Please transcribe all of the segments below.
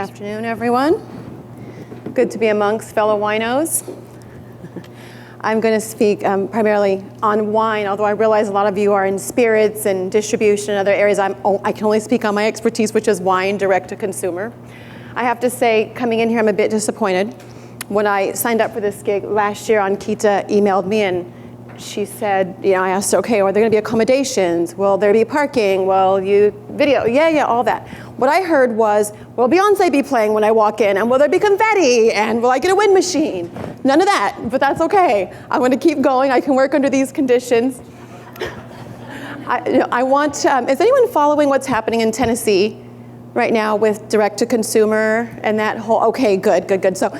afternoon, everyone. Good to be amongst fellow winos. I'm going to speak primarily on wine, although I realize a lot of you are in spirits and distribution and other areas. I can only speak on my expertise, which is wine direct to consumer. I have to say, coming in here, I'm a bit disappointed. When I signed up for this gig last year, Ankita emailed me and she said, I asked her, okay, are there going to be accommodations? Will there be parking? Will you video? Yeah, all that. What I heard was, will Beyonce be playing when I walk in? And will there be confetti? And will I get a wind machine? None of that, but that's okay. I'm going to keep going. I can work under these conditions. I want, is anyone following what's happening in Tennessee right now with direct to consumer and that whole, okay, good. So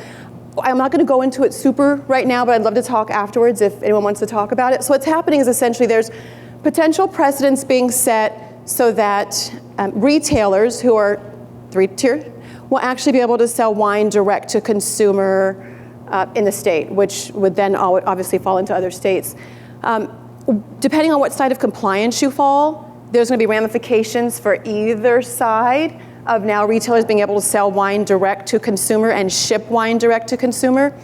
I'm not going to go into it super right now, but I'd love to talk afterwards if anyone wants to talk about it. So what's happening is essentially there's potential precedents being set so that retailers who are three-tier will actually be able to sell wine direct to consumer in the state, which would then obviously fall into other states. Depending on what side of compliance you fall, there's going to be ramifications for either side of now retailers being able to sell wine direct to consumer and ship wine direct to consumer.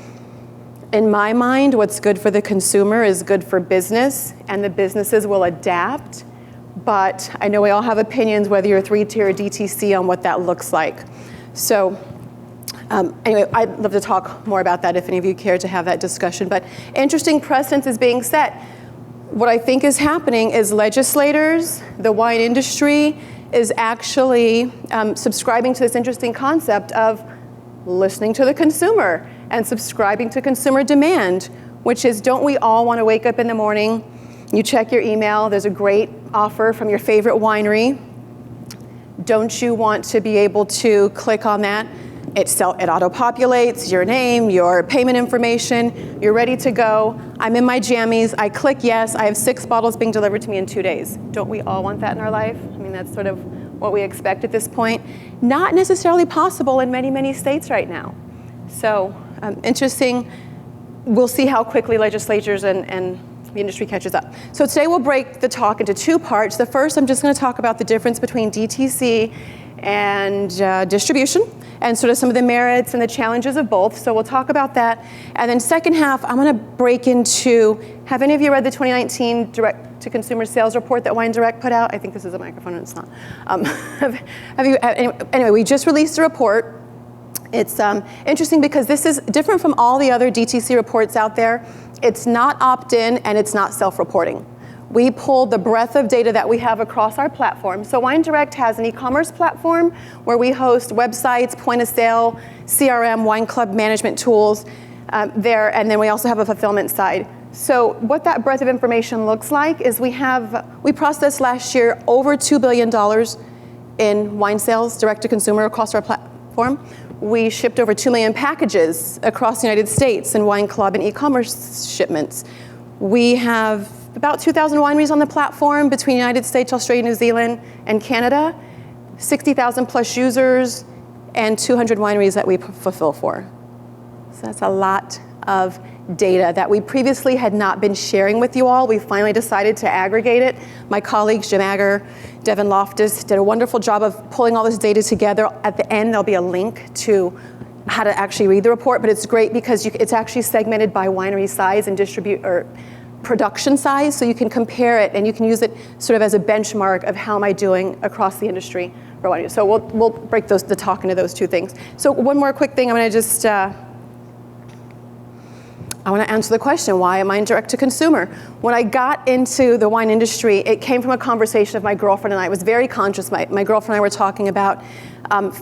In my mind, what's good for the consumer is good for business, and the businesses will adapt. But I know we all have opinions, whether you're 3-tier or DTC, on what that looks like. So anyway, I'd love to talk more about that if any of you care to have that discussion. But interesting precedence is being set. What I think is happening is legislators, the wine industry, is actually subscribing to this interesting concept of listening to the consumer and subscribing to consumer demand, which is, don't we all want to wake up in the morning, you check your email, there's a great offer from your favorite winery. Don't you want to be able to click on that? It auto-populates your name, your payment information, you're ready to go. I'm in my jammies, I click yes, I have 6 bottles being delivered to me in 2 days. Don't we all want that in our life? I mean, that's sort of what we expect at this point. Not necessarily possible in many states right now. So interesting, we'll see how quickly legislatures and the industry catches up. So today we'll break the talk into 2 parts. The first, I'm just going to talk about the difference between DTC and distribution, and sort of some of the merits and the challenges of both. So we'll talk about that. And then second half, I'm going to break into, have any of you read the 2019 direct-to-consumer sales report that WineDirect put out? I think this is a microphone and it's not. Anyway, we just released a report. It's interesting because this is different from all the other DTC reports out there. It's not opt-in and it's not self-reporting. We pulled the breadth of data that we have across our platform. So WineDirect has an e-commerce platform where we host websites, point of sale, CRM, wine club management tools there, and then we also have a fulfillment side. So what that breadth of information looks like is we processed last year over $2 billion in wine sales direct to consumer across our platform. We shipped over 2 million packages across the United States in wine club and e-commerce shipments. We have about 2,000 wineries on the platform between the United States, Australia, New Zealand, and Canada, 60,000 plus users, and 200 wineries that we fulfill for. So that's a lot of data that we previously had not been sharing with you all. We finally decided to aggregate it. My colleagues, Jim Agger, Devin Loftus, did a wonderful job of pulling all this data together. At the end, there'll be a link to how to actually read the report, but it's great because it's actually segmented by winery size and production size, so you can compare it and you can use it sort of as a benchmark of how am I doing across the industry for wineries. So we'll break the talk into those 2 things. So one more quick thing, I'm going to just I want to answer the question, why am I in direct to consumer? When I got into the wine industry, it came from a conversation of my girlfriend and I. It was very conscious. My girlfriend and I were talking about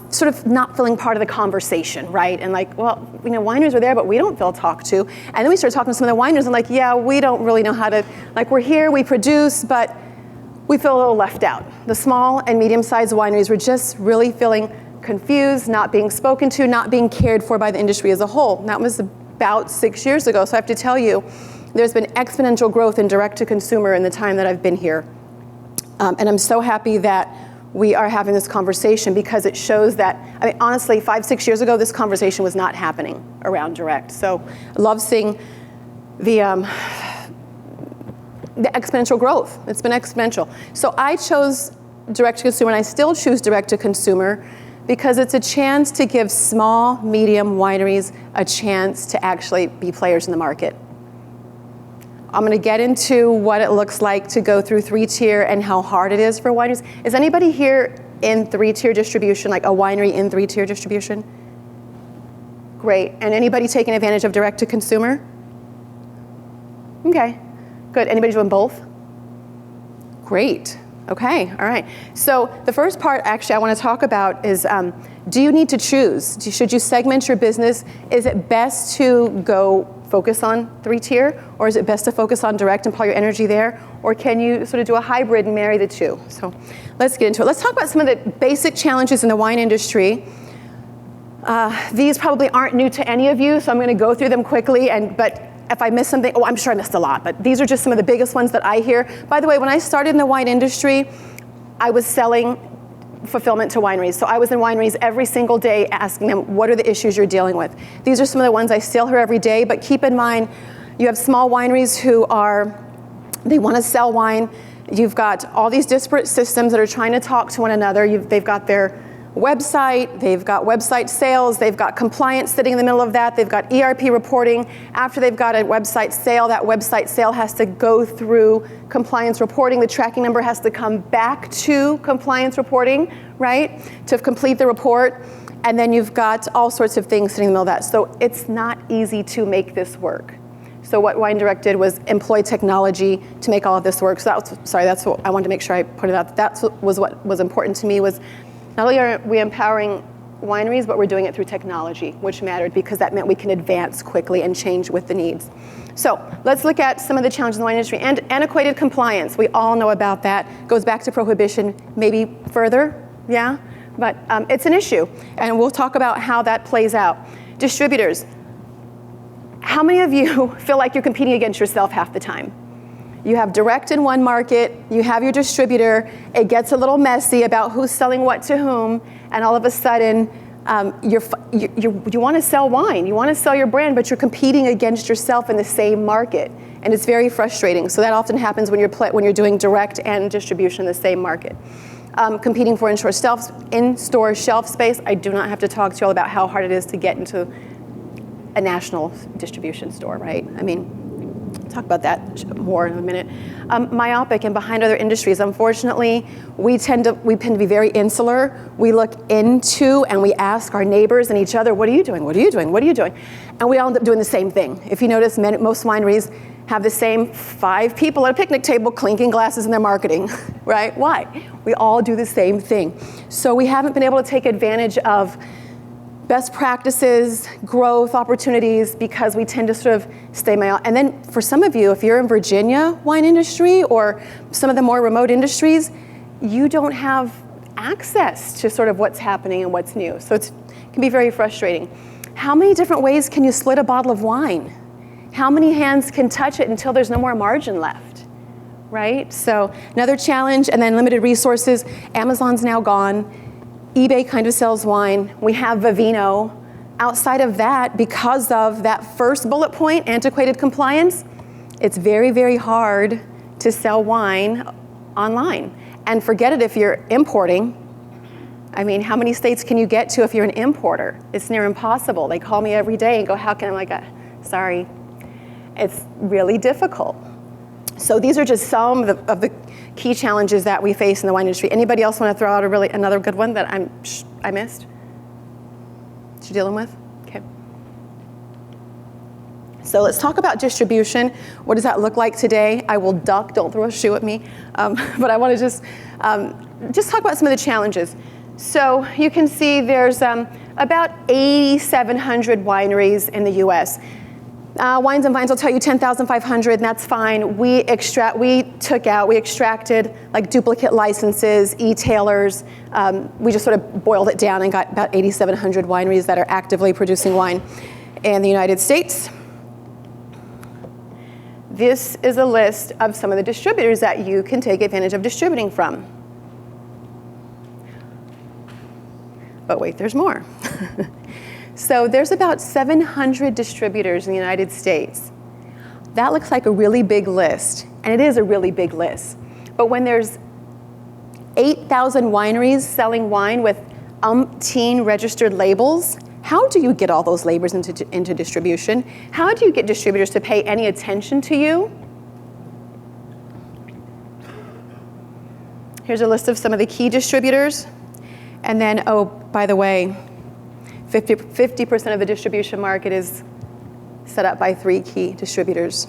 sort of not feeling part of the conversation, right? And like, well, wineries are there, but we don't feel talked to. And then we started talking to some of the wineries and like, yeah, we don't really know how to, like, we're here, we produce, but we feel a little left out. The small and medium-sized wineries were just really feeling confused, not being spoken to, not being cared for by the industry as a whole. And that was about 6 years ago. So I have to tell you, there's been exponential growth in direct-to-consumer in the time that I've been here. And I'm so happy that we are having this conversation because it shows that, I mean, honestly, 5-6 years ago, this conversation was not happening around direct. So I love seeing the exponential growth. It's been exponential. So I chose direct-to-consumer, and I still choose direct-to-consumer because it's a chance to give small, medium wineries a chance to actually be players in the market. I'm going to get into what it looks like to go through 3-tier and how hard it is for wineries. Is anybody here in 3-tier distribution, like a winery in 3-tier distribution? Great. And anybody taking advantage of direct to consumer? Okay, good. Anybody doing both? Great. Okay, all right. So the first part actually I want to talk about is, do you need to choose? Should you segment your business? Is it best to go focus on 3-tier, or is it best to focus on direct and put all your energy there? Or can you sort of do a hybrid and marry the two? So let's get into it. Let's talk about some of the basic challenges in the wine industry. These probably aren't new to any of you, so I'm going to go through them quickly, but if I miss something, I'm sure I missed a lot, but these are just some of the biggest ones that I hear. By the way, when I started in the wine industry, I was selling fulfillment to wineries. So I was in wineries every single day asking them, what are the issues you're dealing with? These are some of the ones I still hear every day, but keep in mind, you have small wineries they want to sell wine. You've got all these disparate systems that are trying to talk to one another. They've got their website, they've got website sales, they've got compliance sitting in the middle of that, they've got ERP reporting. After they've got a website sale, that website sale has to go through compliance reporting. The tracking number has to come back to compliance reporting, right, to complete the report. And then you've got all sorts of things sitting in the middle of that. So it's not easy to make this work. So what WineDirect did was employ technology to make all of this work. So that's what I wanted to make sure I put it out. That's what was important to me, was not only are we empowering wineries, but we're doing it through technology, which mattered because that meant we can advance quickly and change with the needs. So let's look at some of the challenges in the wine industry. And antiquated compliance, we all know about that. Goes back to prohibition, maybe further, yeah? But it's an issue, and we'll talk about how that plays out. Distributors, how many of you feel like you're competing against yourself half the time? You have direct in one market, you have your distributor, it gets a little messy about who's selling what to whom, and all of a sudden, you want to sell wine, you want to sell your brand, but you're competing against yourself in the same market, and it's very frustrating. So that often happens when you're doing direct and distribution in the same market. Competing for in-store shelf space, I do not have to talk to you all about how hard it is to get into a national distribution store, right? I mean, talk about that more in a minute. Myopic and behind other industries. Unfortunately, we tend to be very insular. We look into and we ask our neighbors and each other, what are you doing? What are you doing? What are you doing? And we all end up doing the same thing. If you notice, most wineries have the same 5 people at a picnic table clinking glasses in their marketing, right? Why? We all do the same thing. So we haven't been able to take advantage of best practices, growth opportunities, because we tend to sort of stay myopic. And then for some of you, if you're in Virginia wine industry or some of the more remote industries, you don't have access to sort of what's happening and what's new. So it can be very frustrating. How many different ways can you split a bottle of wine? How many hands can touch it until there's no more margin left, right? So another challenge, and then limited resources. Amazon's now gone. eBay kind of sells wine. We have Vivino. Outside of that, because of that first bullet point, antiquated compliance, it's very, very hard to sell wine online. And forget it if you're importing. I mean, how many states can you get to if you're an importer? It's near impossible. They call me every day and go, how can I? I'm like, sorry. It's really difficult. So these are just some of the key challenges that we face in the wine industry. Anybody else want to throw out another good one that I missed? That you're dealing with? Okay. So let's talk about distribution. What does that look like today? I will duck, don't throw a shoe at me. But I want to just talk about some of the challenges. So you can see there's about 8,700 wineries in the US. Wines and Vines will tell you 10,500, and that's fine. We extracted like duplicate licenses, e-tailers. We just sort of boiled it down and got about 8,700 wineries that are actively producing wine in the United States. This is a list of some of the distributors that you can take advantage of distributing from. But wait, there's more. So there's about 700 distributors in the United States. That looks like a really big list, and it is a really big list. But when there's 8,000 wineries selling wine with umpteen registered labels. How do you get all those labels into distribution? How do you get distributors to pay any attention to you? Here's a list of some of the key distributors. And then, oh, by the way, 50% of the distribution market is set up by 3 key distributors.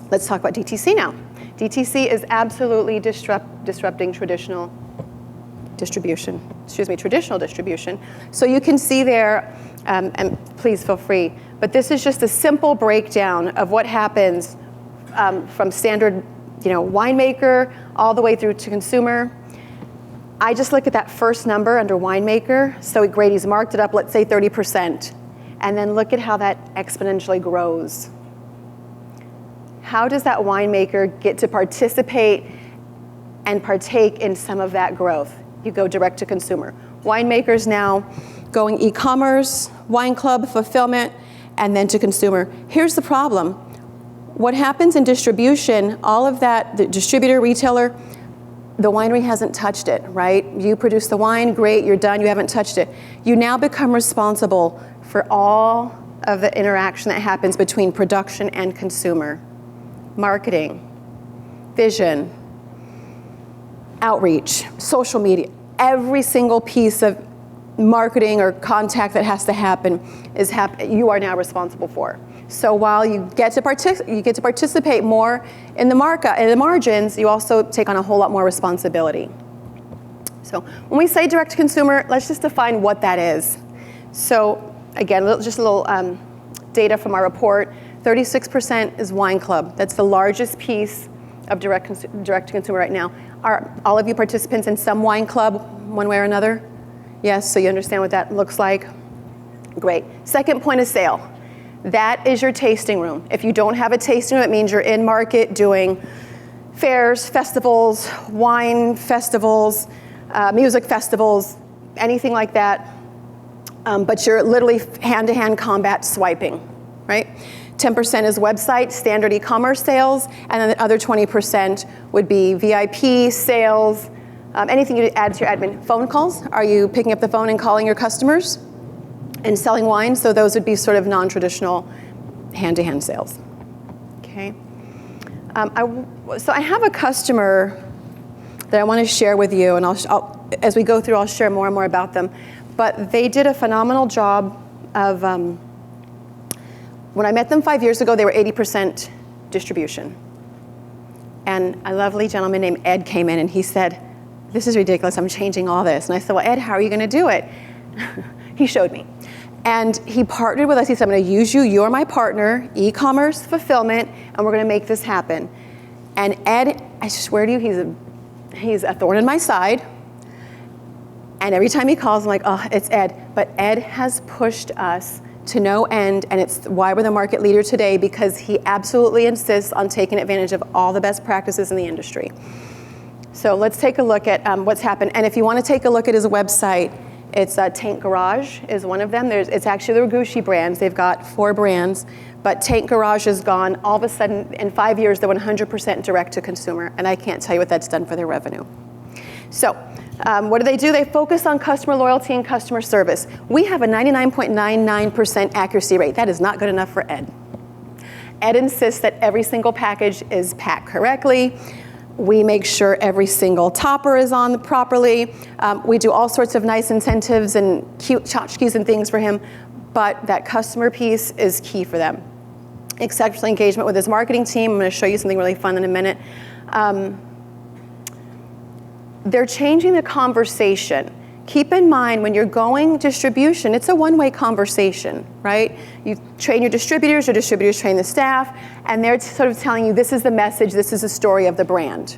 Let's talk about DTC now. DTC is absolutely disrupting traditional distribution. So you can see there, and please feel free, but this is just a simple breakdown of what happens from standard, winemaker all the way through to consumer. I just look at that first number under winemaker. So Grady's marked it up, let's say 30%. And then look at how that exponentially grows. How does that winemaker get to participate and partake in some of that growth? You go direct to consumer. Winemakers now going e-commerce, wine club, fulfillment, and then to consumer. Here's the problem. What happens in distribution, all of that, the distributor, retailer, the winery hasn't touched it, right? You produce the wine, great, you're done, you haven't touched it. You now become responsible for all of the interaction that happens between production and consumer. Marketing, vision, outreach, social media, every single piece of marketing or contact that has to happen you are now responsible for. So while you get to participate more in the margins, you also take on a whole lot more responsibility. So when we say direct to consumer, let's just define what that is. So again, just a little data from our report. 36% is wine club. That's the largest piece of direct to consumer right now. Are all of you participants in some wine club, one way or another? Yes, so you understand what that looks like? Great. Second, point of sale. That is your tasting room. If you don't have a tasting room, it means you're in market doing fairs, festivals, wine festivals, music festivals, anything like that. But you're literally hand-to-hand combat swiping, right? 10% is website, standard e-commerce sales, and then the other 20% would be VIP sales, anything you add to your admin. Phone calls, are you picking up the phone and calling your customers and selling wine? So those would be sort of non-traditional hand-to-hand sales. Okay. So I have a customer that I want to share with you, and I'll, as we go through, I'll share more and more about them. But they did a phenomenal job of, when I met them 5 years ago, they were 80% distribution. And a lovely gentleman named Ed came in and he said, "This is ridiculous, I'm changing all this." And I said, "Well, Ed, how are you gonna do it?" He showed me. And he partnered with us. He said, "I'm gonna use you, you're my partner, e-commerce, fulfillment, and we're gonna make this happen." And Ed, I swear to you, he's a thorn in my side. And every time he calls, I'm like, oh, it's Ed. But Ed has pushed us to no end, and it's why we're the market leader today, because he absolutely insists on taking advantage of all the best practices in the industry. So let's take a look at what's happened. And if you want to take a look at his website, it's Tank Garage is one of them. It's actually the Ragushi brands. They've got 4 brands, but Tank Garage is gone. All of a sudden, in 5 years, they're 100% direct to consumer, and I can't tell you what that's done for their revenue. So what do? They focus on customer loyalty and customer service. We have a 99.99% accuracy rate. That is not good enough for Ed. Ed insists that every single package is packed correctly. We make sure every single topper is on properly. We do all sorts of nice incentives and cute tchotchkes and things for him, but that customer piece is key for them. Exceptional engagement with his marketing team. I'm going to show you something really fun in a minute. They're changing the conversation. Keep in mind, when you're going distribution, it's a one-way conversation, right? You train your distributors train the staff, and they're sort of telling you, this is the message, this is the story of the brand.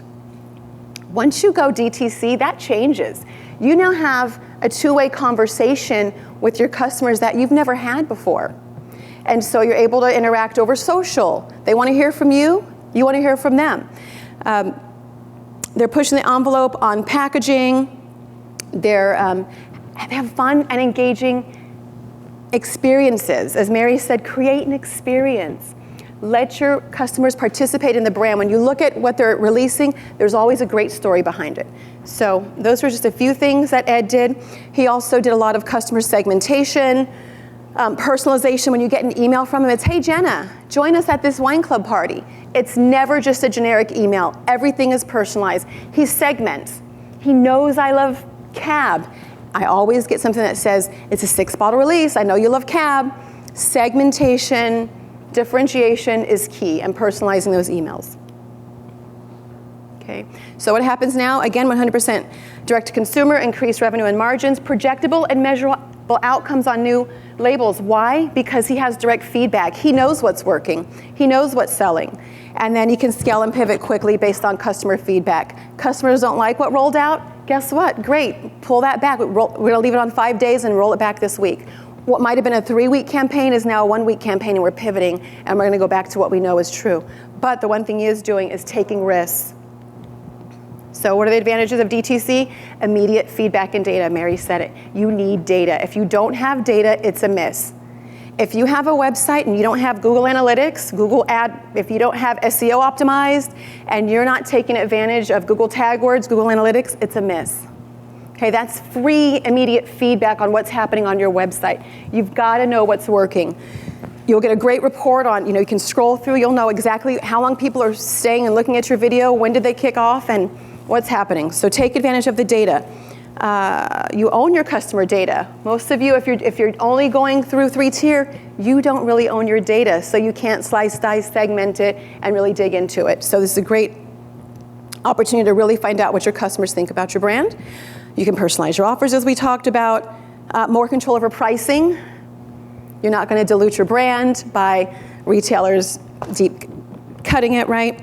Once you go DTC, that changes. You now have a two-way conversation with your customers that you've never had before. And so you're able to interact over social. They want to hear from you, you want to hear from them. They're pushing the envelope on packaging. They have fun and engaging experiences. As Mary said, create an experience. Let your customers participate in the brand. When you look at what they're releasing, there's always a great story behind it. So those were just a few things that Ed did. He also did a lot of customer segmentation, personalization. When you get an email from him, it's, hey Jena, join us at this wine club party. It's never just a generic email. Everything is personalized. He segments. He knows I love Cab. I always get something that says, it's a 6-bottle release. I know you love Cab. Segmentation, differentiation is key, and personalizing those emails. Okay, so what happens now? Again, 100% direct to consumer, increased revenue and margins, projectable and measurable outcomes on new labels. Why? Because he has direct feedback. He knows what's working. He knows what's selling. And then he can scale and pivot quickly based on customer feedback. Customers don't like what rolled out? Guess what? Great, pull that back. We're gonna leave it on 5 days and roll it back this week. What might have been a 3-week campaign is now a 1-week campaign, and we're pivoting, and we're gonna go back to what we know is true. But the one thing he is doing is taking risks. So what are the advantages of DTC? Immediate feedback and data. Mary said it. You need data. If you don't have data, it's a miss. If you have a website and you don't have Google Analytics, if you don't have SEO optimized, and you're not taking advantage of Google Tag Words, Google Analytics, it's a miss. Okay, that's free immediate feedback on what's happening on your website. You've got to know what's working. You'll get a great report on, you can scroll through, you'll know exactly how long people are staying and looking at your video, when did they kick off, and what's happening. So take advantage of the data. You own your customer data. Most of you, if you're only going through 3-tier, you don't really own your data, so you can't slice, dice, segment it, and really dig into it. So this is a great opportunity to really find out what your customers think about your brand. You can personalize your offers, as we talked about. More control over pricing. You're not going to dilute your brand by retailers deep cutting it, right?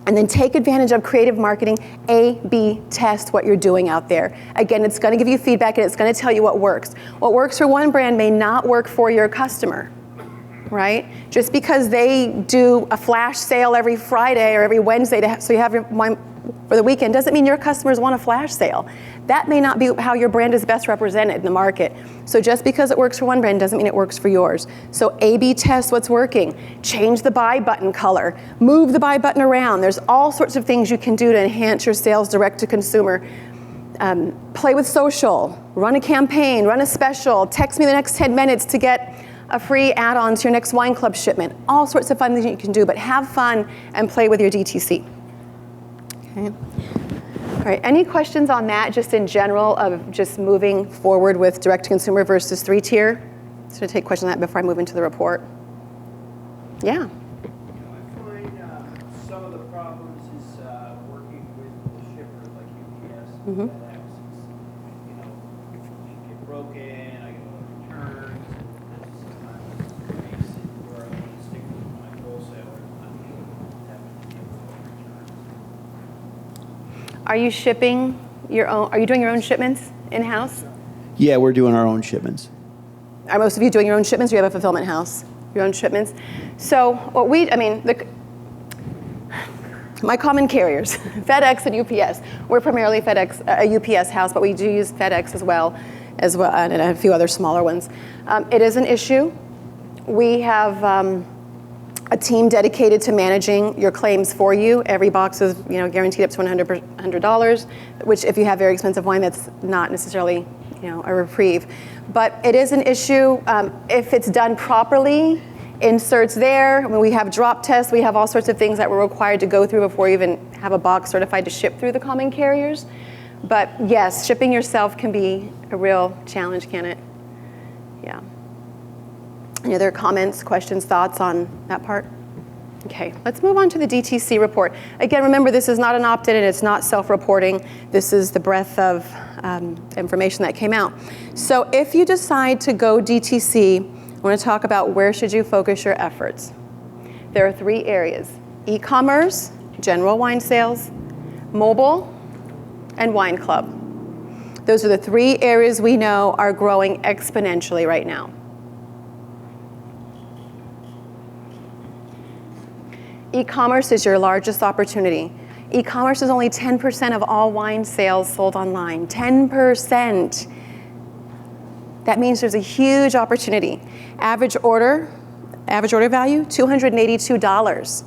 And then take advantage of creative marketing. A/B test what you're doing out there. Again, it's going to give you feedback, and it's going to tell you what works. What works for one brand may not work for your customer, right? Just because they do a flash sale every Friday or every Wednesday, so you have your wine for the weekend, doesn't mean your customers want a flash sale. That may not be how your brand is best represented in the market. So just because it works for one brand doesn't mean it works for yours. So A/B test what's working. Change the buy button color. Move the buy button around. There's all sorts of things you can do to enhance your sales direct to consumer. Play with social. Run a campaign. Run a special. Text me the next 10 minutes to get a free add-on to your next wine club shipment. All sorts of fun things you can do, but have fun and play with your DTC. Okay. All right, any questions on that, just in general, of just moving forward with direct-to-consumer versus 3-tier? I'm just going to take questions on that before I move into the report. Yeah? I find some of the problems is working with the shippers like UPS and FedEx. You get broken, I get a lot of returns, and sometimes it's basic where I want to stick with my wholesaler and not having to deal with returns. Are you shipping your own? Are you doing your own shipments in-house? Yeah, we're doing our own shipments. Are most of you doing your own shipments, or you have a fulfillment house? Your own shipments? So what my common carriers, FedEx and UPS. We're primarily a UPS house, but we do use FedEx as well, and a few other smaller ones. It is an issue. We have a team dedicated to managing your claims for you. Every box is guaranteed up to $100, which if you have very expensive wine, that's not necessarily a reprieve. But it is an issue. If it's done properly, inserts there. I mean, we have drop tests. We have all sorts of things that we're required to go through before you even have a box certified to ship through the common carriers. But yes, shipping yourself can be a real challenge, can it? Yeah. Any other comments, questions, thoughts on that part? Okay, let's move on to the DTC report. Again, remember, this is not an opt-in and it's not self-reporting. This is the breadth of information that came out. So if you decide to go DTC, I want to talk about where should you focus your efforts. There are 3 areas: e-commerce, general wine sales, mobile, and wine club. Those are the 3 areas we know are growing exponentially right now. E-commerce is your largest opportunity. E-commerce is only 10% of all wine sales sold online. 10%. That means there's a huge opportunity. Average order Average order value, $282.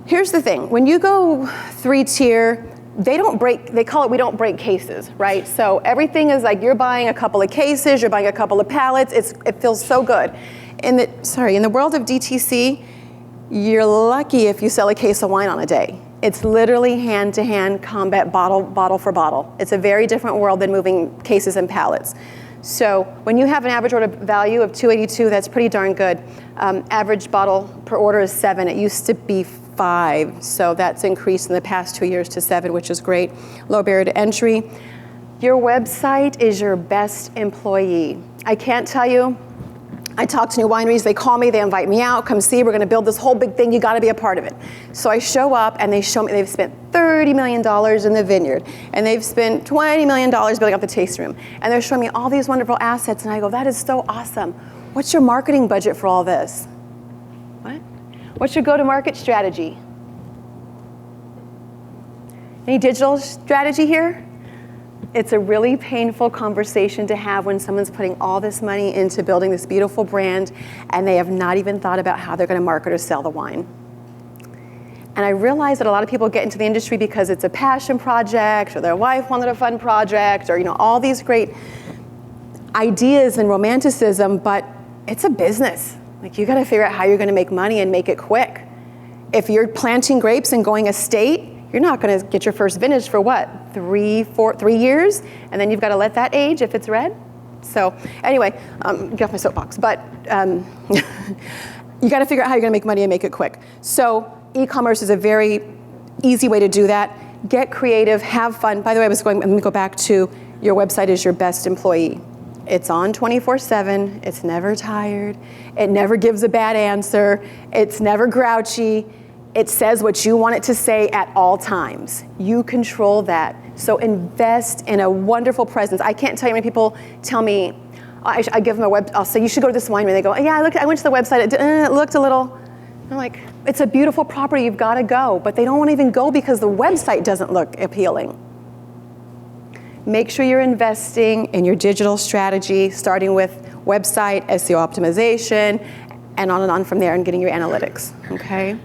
Here's the thing, when you go 3-tier, they call it we don't break cases, right? So everything is like you're buying a couple of cases, you're buying a couple of pallets, it feels so good. In the world of DTC, you're lucky if you sell a case of wine on a day. It's literally hand-to-hand combat, bottle for bottle. It's a very different world than moving cases and pallets. So when you have an average order value of $282, that's pretty darn good. Average bottle per order is 7. It used to be 5, so that's increased in the past 2 years to 7, which is great. Low barrier to entry. Your website is your best employee. I can't tell you, I talk to new wineries, they call me, they invite me out, come see, we're gonna build this whole big thing, you gotta be a part of it. So I show up and they show me they've spent $30 million in the vineyard, and they've spent $20 million building up the tasting room, and they're showing me all these wonderful assets, and I go, that is so awesome. What's your marketing budget for all this? What? What's your go-to-market strategy? Any digital strategy here? It's a really painful conversation to have when someone's putting all this money into building this beautiful brand and they have not even thought about how they're going to market or sell the wine. And I realize that a lot of people get into the industry because it's a passion project or their wife wanted a fun project or all these great ideas and romanticism, but it's a business. Like you got to figure out how you're going to make money and make it quick. If you're planting grapes and going estate, you're not going to get your first vintage for what? 3 years, and then you've got to let that age if it's red. So anyway, get off my soapbox, but you got to figure out how you're going to make money and make it quick. So e-commerce is a very easy way to do that. Get creative, have fun. By the way, let me go back to your website is your best employee. It's on 24/7, it's never tired, it never gives a bad answer, it's never grouchy. It says what you want it to say at all times. You control that. So invest in a wonderful presence. I can't tell you how many people tell me, I give them I'll say, you should go to this winery. They go, yeah, I went to the website, it looked a little, I'm like, it's a beautiful property, you've got to go. But they don't want to even go because the website doesn't look appealing. Make sure you're investing in your digital strategy, starting with website, SEO optimization, and on from there, and getting your analytics, okay?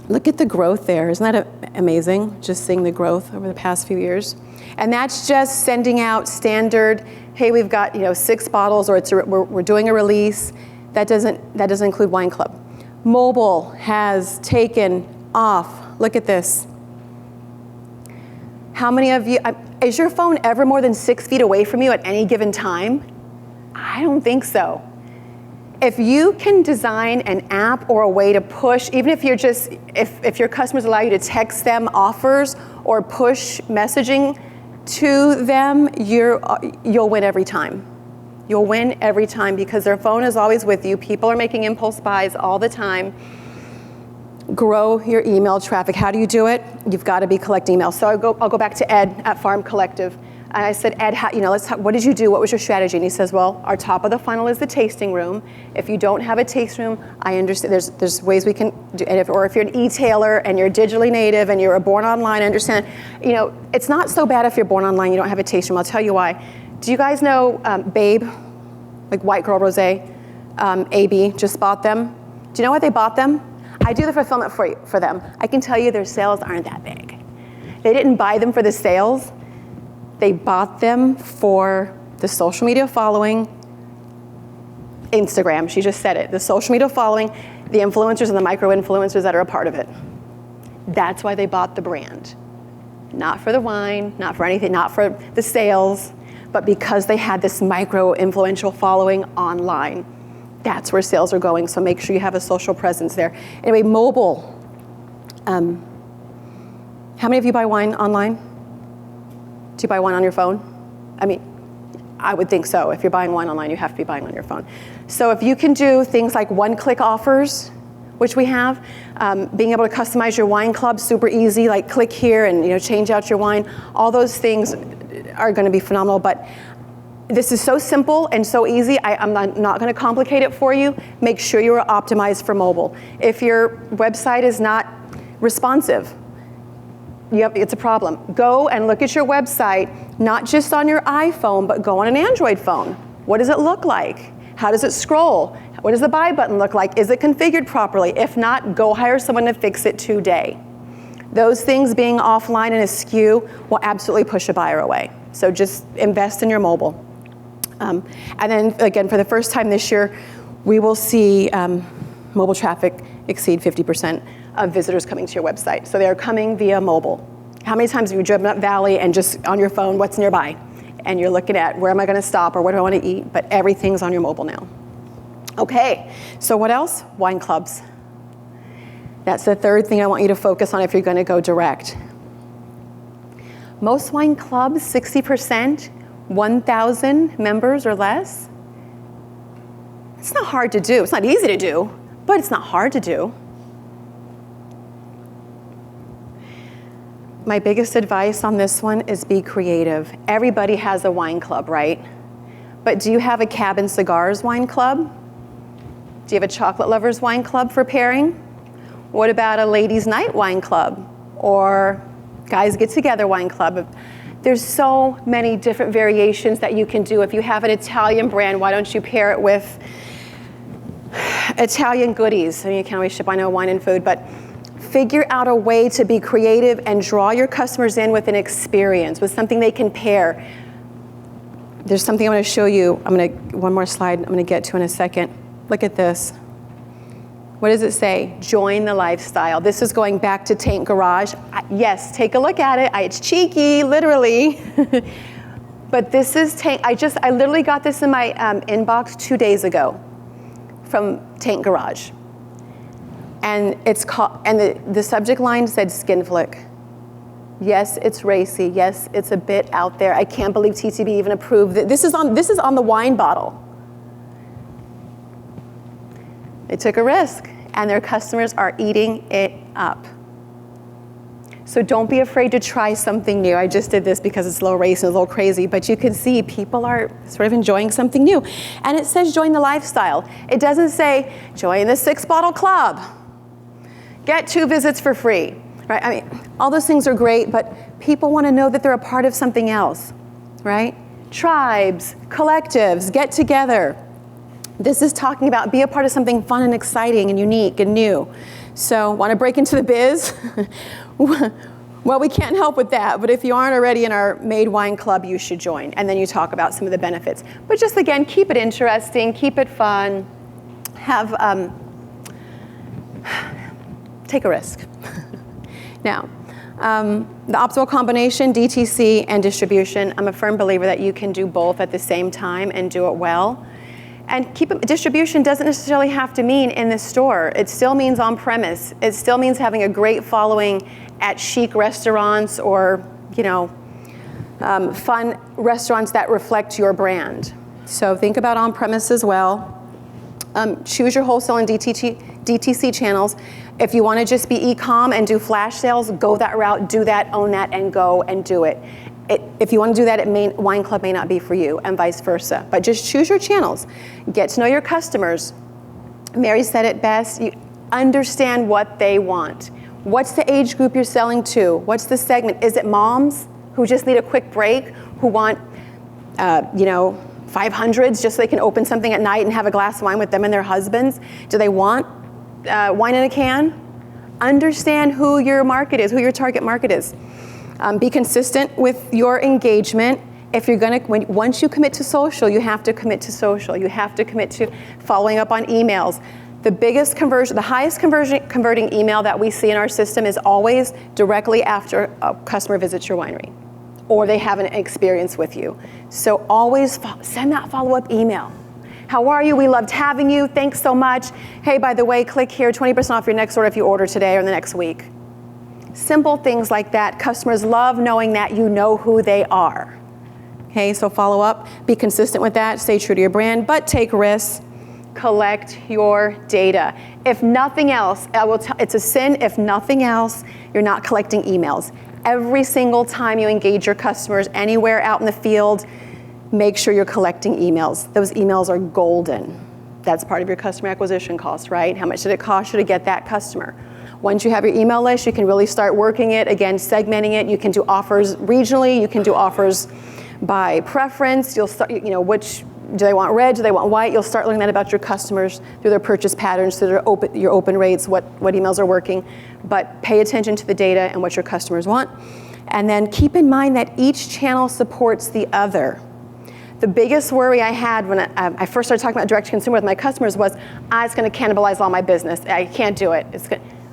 Look at the growth there. Isn't that amazing? Just seeing the growth over the past few years. And that's just sending out standard, hey, we've got 6 bottles, or we're doing a release. That doesn't include Wine Club. Mobile has taken off. Look at this. How many of you, is your phone ever more than 6 feet away from you at any given time? I don't think so. If you can design an app or a way to push, even if you're if your customers allow you to text them offers or push messaging to them, you'll win every time. You'll win every time because their phone is always with you. People are making impulse buys all the time. Grow your email traffic. How do you do it? You've got to be collecting emails. So I'll go back to Ed at Farm Collective. And I said, Ed, let's talk, what did you do? What was your strategy? And he says, well, our top of the funnel is the tasting room. If you don't have a tasting room, I understand there's ways we can do, and if you're an e-tailer and you're digitally native and you're born online, I understand, it's not so bad if you're born online, you don't have a tasting room. I'll tell you why. Do you guys know Babe, like White Girl Rosé? AB just bought them. Do you know why they bought them? I do the fulfillment for them. I can tell you their sales aren't that big. They didn't buy them for the sales. They bought them for the social media following, Instagram, she just said it, the social media following, the influencers and the micro-influencers that are a part of it. That's why they bought the brand. Not for the wine, not for anything, not for the sales, but because they had this micro-influential following online. That's where sales are going, so make sure you have a social presence there. Anyway, mobile. How many of you buy wine online? Do you buy wine on your phone? I mean, I would think so. If you're buying wine online, you have to be buying on your phone. So if you can do things like one-click offers, which we have, being able to customize your wine club, super easy, like click here and change out your wine, all those things are gonna be phenomenal, but this is so simple and so easy, I'm not gonna complicate it for you. Make sure you are optimized for mobile. If your website is not responsive, it's a problem. Go and look at your website, not just on your iPhone, but go on an Android phone. What does it look like? How does it scroll? What does the buy button look like? Is it configured properly? If not, go hire someone to fix it today. Those things being offline and askew will absolutely push a buyer away. So just invest in your mobile. And then again, for the first time this year, we will see mobile traffic exceed 50% of visitors coming to your website. So they're coming via mobile. How many times have you driven up Valley and just on your phone, what's nearby? And you're looking at where am I gonna stop or what do I wanna eat? But everything's on your mobile now. Okay, so what else? Wine clubs. That's the third thing I want you to focus on if you're gonna go direct. Most wine clubs, 60%, 1,000 members or less. It's not hard to do. It's not easy to do, but it's not hard to do. My biggest advice on this one is be creative. Everybody has a wine club, right? But do you have a Cabin Cigars wine club? Do you have a Chocolate Lovers wine club for pairing? What about a Ladies' Night wine club? Or Guys Get Together wine club? There's so many different variations that you can do. If you have an Italian brand, why don't you pair it with Italian goodies? I mean, you can't always ship, I know, wine and food, but figure out a way to be creative and draw your customers in with an experience, with something they can pair. There's something I'm gonna show you. One more slide I'm gonna get to in a second. Look at this. What does it say? Join the lifestyle. This is going back to Tank Garage. Yes, take a look at it. It's cheeky, literally. But this is Tank. I literally got this in my inbox 2 days ago from Tank Garage. And it's called, and the subject line said skin flick. Yes, it's racy. Yes, it's a bit out there. I can't believe TTB even approved it. This is on the wine bottle. They took a risk, and their customers are eating it up. So don't be afraid to try something new. I just did this because it's a little racy and a little crazy, but you can see people are sort of enjoying something new. And it says join the lifestyle. It doesn't say join the 6-bottle club. Get 2 visits for free, right? I mean, all those things are great, but people want to know that they're a part of something else, right? Tribes, collectives, get together. This is talking about be a part of something fun and exciting and unique and new. So want to break into the biz? Well, we can't help with that, but if you aren't already in our Made Wine Club, you should join. And then you talk about some of the benefits. But just again, keep it interesting, keep it fun, take a risk. Now, the optimal combination, DTC and distribution, I'm a firm believer that you can do both at the same time and do it well. And distribution doesn't necessarily have to mean in the store. It still means on premise. It still means having a great following at chic restaurants or, fun restaurants that reflect your brand. So think about on premise as well. Choose your wholesale and DTC channels. If you want to just be e-com and do flash sales, go that route, do that, own that, and go and do it. If you want to do that, Wine Club may not be for you, and vice versa. But just choose your channels. Get to know your customers. Mary said it best. You understand what they want. What's the age group you're selling to? What's the segment? Is it moms who just need a quick break, who want, 500s just so they can open something at night and have a glass of wine with them and their husbands? Do they want wine in a can? Understand who your market is, who your target market is. Be consistent with your engagement. If you're once you commit to social, you have to commit to social. You have to commit to following up on emails. The highest converting email that we see in our system is always directly after a customer visits your winery, or they have an experience with you. So always send that follow-up email. How are you? We loved having you. Thanks so much. Hey, by the way, click here, 20% off your next order if you order today or in the next week. Simple things like that. Customers love knowing that you know who they are. Okay, so follow up, be consistent with that, stay true to your brand, but take risks, collect your data. If nothing else, it's a sin, if nothing else, you're not collecting emails. Every single time you engage your customers anywhere out in the field, make sure you're collecting emails. Those emails are golden. That's part of your customer acquisition cost, right? How much did it cost you to get that customer? Once you have your email list, you can really start working it, again, segmenting it. You can do offers regionally, you can do offers by preference. You'll start, which Do they want red? Do they want white? You'll start learning that about your customers through their purchase patterns, through your open rates, what emails are working. But pay attention to the data and what your customers want. And then keep in mind that each channel supports the other. The biggest worry I had when I first started talking about direct-to-consumer with my customers was, it's going to cannibalize all my business. I can't do it.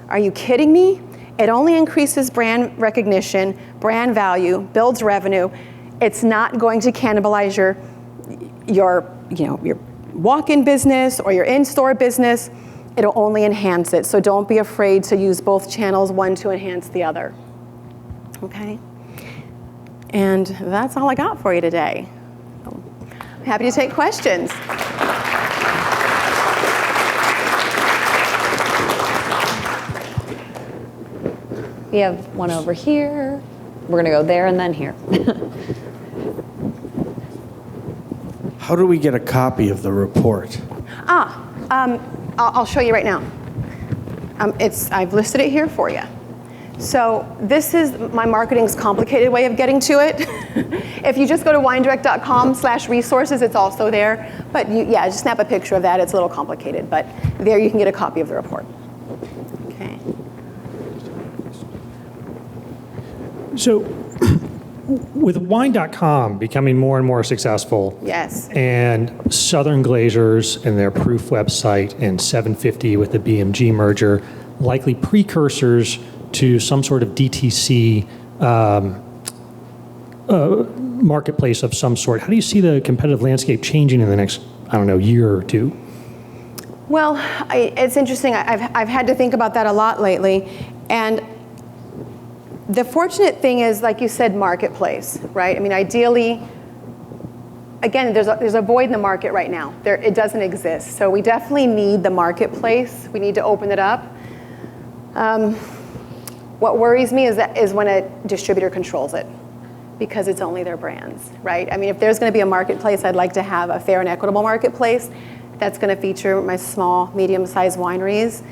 Are you kidding me? It only increases brand recognition, brand value, builds revenue. It's not going to cannibalize your walk-in business or your in-store business. It'll only enhance it. So don't be afraid to use both channels, one to enhance the other. Okay? And that's all I got for you today. I'm happy to take questions. We have one over here. We're gonna go there and then here. How do we get a copy of the report? I'll show you right now. I've listed it here for you. So this is my marketing's complicated way of getting to it. If you just go to winedirect.com/resources, it's also there. But just snap a picture of that. It's a little complicated, but there you can get a copy of the report. Okay. So with wine.com becoming more and more successful, Yes. and Southern Glazers and their proof website and 750 with the BMG merger, likely precursors to some sort of DTC marketplace of some sort. How do you see the competitive landscape changing in the next, year or two? Well, it's interesting. I've had to think about that a lot lately. And the fortunate thing is, like you said, marketplace, right? I mean, ideally, again, there's a void in the market right now. It doesn't exist. So we definitely need the marketplace. We need to open it up. What worries me is when a distributor controls it, because it's only their brands, right? I mean, if there's going to be a marketplace, I'd like to have a fair and equitable marketplace that's going to feature my small, medium-sized wineries,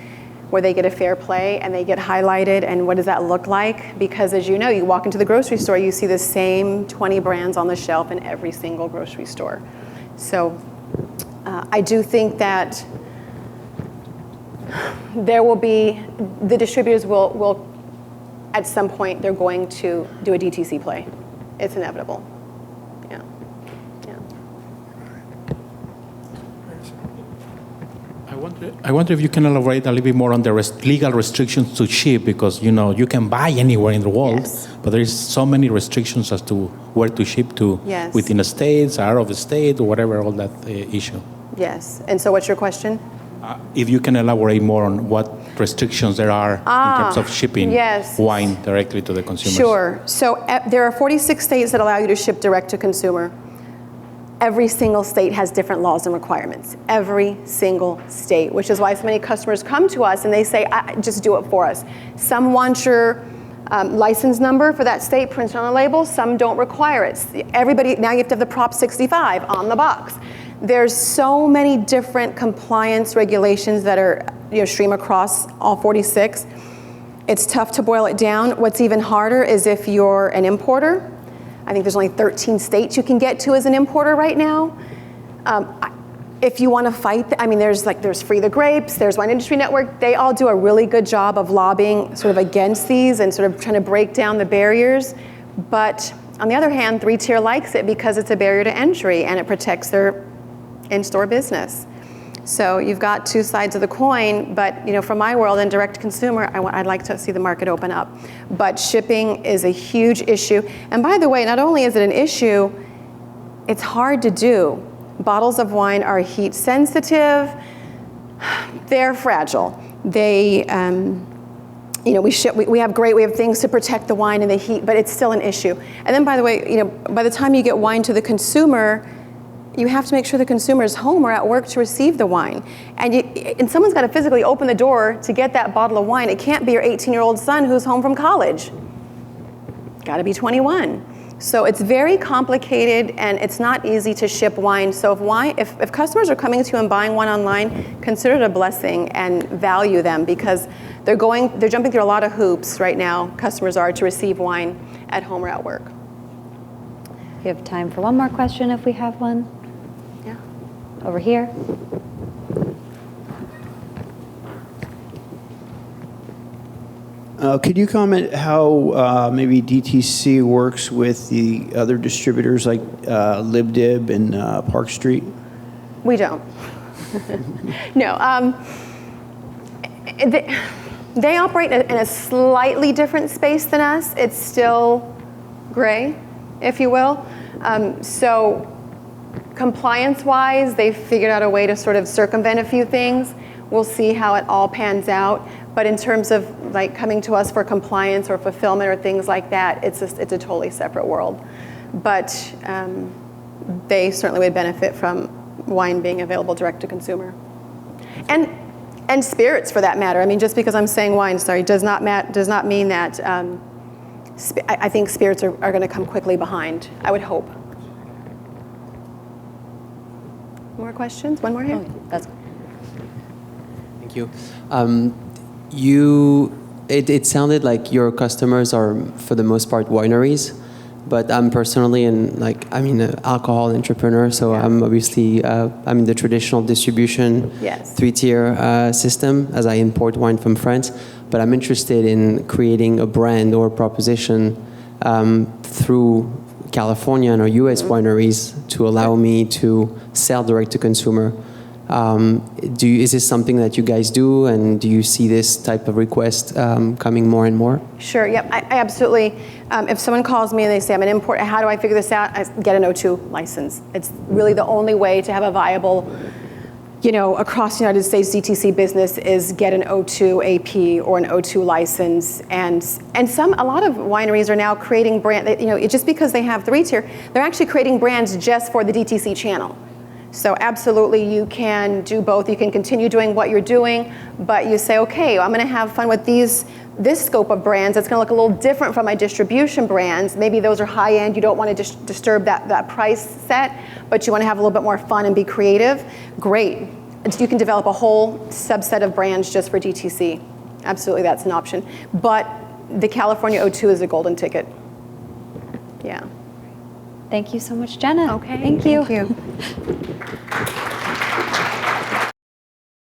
where they get a fair play and they get highlighted. And what does that look like? Because as you know, you walk into the grocery store, you see the same 20 brands on the shelf in every single grocery store. So I do think that there will be, the distributors will at some point, they're going to do a DTC play. It's inevitable. Yeah. I wonder if you can elaborate a little bit more on the legal restrictions to ship, because you can buy anywhere in the world, Yes. but there is so many restrictions as to where to ship to, Yes. within the states, out of the state, or whatever, all that issue. Yes. And so what's your question? If you can elaborate more on what restrictions there are in terms of shipping wine directly to the consumers. Sure. So there are 46 states that allow you to ship direct to consumer. Every single state has different laws and requirements. Every single state, which is why so many customers come to us and they say, just do it for us. Some want your license number for that state printed on a label. Some don't require it. Everybody, now you have to have the Prop 65 on the box. There's so many different compliance regulations that are stream across all 46. It's tough to boil it down. What's even harder is if you're an importer. I think there's only 13 states you can get to as an importer right now. If you want to fight, there's Free the Grapes, there's Wine Industry Network. They all do a really good job of lobbying sort of against these and sort of trying to break down the barriers. But on the other hand, 3-Tier likes it because it's a barrier to entry and it protects their in-store business. So you've got two sides of the coin, but from my world in direct to consumer, I'd like to see the market open up. But shipping is a huge issue. And by the way, not only is it an issue, it's hard to do. Bottles of wine are heat sensitive. They're fragile. They, we have things to protect the wine and the heat, but it's still an issue. And then by the way, by the time you get wine to the consumer, you have to make sure the consumer is home or at work to receive the wine. And someone's got to physically open the door to get that bottle of wine. It can't be your 18-year-old son who's home from college. Got to be 21. So it's very complicated and it's not easy to ship wine. So if customers are coming to you and buying wine online, consider it a blessing and value them, because they're jumping through a lot of hoops right now, customers are, to receive wine at home or at work. We have time for one more question if we have one. Yeah. over here. Could you comment how maybe DTC works with the other distributors like LibDib and Park Street? We don't. No. They operate in a slightly different space than us. It's still gray, if you will. So compliance-wise, they've figured out a way to sort of circumvent a few things. We'll see how it all pans out. But in terms of like coming to us for compliance or fulfillment or things like that, it's a totally separate world. But they certainly would benefit from wine being available direct to consumer. And spirits for that matter. I mean, just because I'm saying wine, does not mean that I think spirits are going to come quickly behind. I would hope. More questions? One more here. Oh, that's Thank you. It sounded like your customers are, for the most part, wineries, but I'm personally an alcohol entrepreneur, so I'm obviously I'm in the traditional distribution, Yes. 3-tier system as I import wine from France, but I'm interested in creating a brand or proposition through California or U.S. wineries to allow me to sell direct to consumer. Is this something that you guys do, and do you see this type of request coming more and more? Sure, yep, I absolutely. If someone calls me and they say, I'm an importer, how do I figure this out? I get an O2 license. It's really the only way to have a viable, across the United States DTC business is get an O2 AP or an O2 license. And a lot of wineries are now creating just because they have 3-tier, they're actually creating brands just for the DTC channel. So absolutely, you can do both. You can continue doing what you're doing, but you say, okay, I'm going to have fun with this scope of brands. It's going to look a little different from my distribution brands. Maybe those are high end. You don't want to disturb that price set, but you want to have a little bit more fun and be creative. Great. You can develop a whole subset of brands just for DTC. Absolutely, that's an option. But the California O2 is a golden ticket. Yeah. Thank you so much, Jena. Okay. Thank you. Thank you.